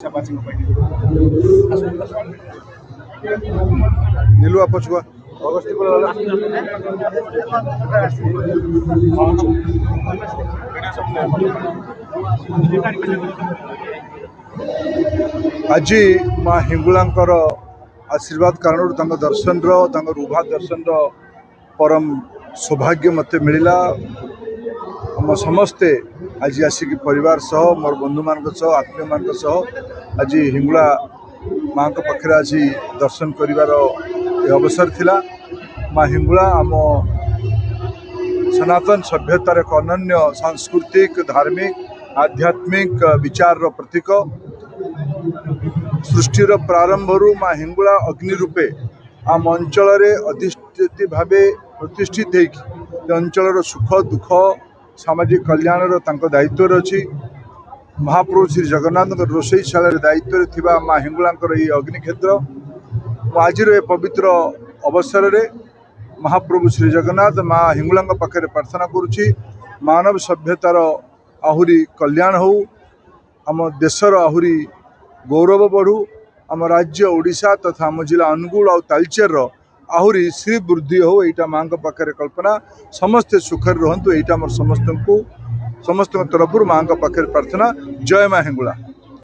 नीलुआ पछुआ आज माँ हिंगुलांकर आशीर्वाद कारण दर्शन रूभा दर्शन परम सौभाग्य मत मिलला। हम समस्ते आज आसिक परिवार सह मोर बंधु मान आत्मीय मान आज हिंगुला माँ पाखे आज दर्शन करिवार अवसर थिला। माँ हिंगुला आम सनातन सभ्यतार एक अनन्य सांस्कृतिक धार्मिक आध्यात्मिक विचार प्रतीक। सृष्टिर प्रारंभ माँ हिंगुला अग्नि रूपे आम अंचल अधिष्ठित भाव प्रतिष्ठित होती अंचल सुख दुख सामाजिक कल्याण दायित्व अच्छी। महाप्रभु श्री जगन्नाथ रोषईशाला दायित्व थिबा माँ हिंगुलांकर ये अग्निक्षेत्र आज पवित्र अवसर रे महाप्रभु श्री जगन्नाथ माँ हिंगुला पाखे प्रार्थना करुछि मानव सभ्यतार आहुरी कल्याण हो, आम देशर आहुरी गौरव बढ़ू, आम राज्य ओडिशा तथा आम जिला अनुगुल और तालचेर आहुरी श्री वृद्धि हो। यहाँ माँ पाखे कल्पना समस्ते सुखर रुहतु। यहाँ समस्त तरफ माँ पाखे प्रार्थना। जय माँ हिंगुला।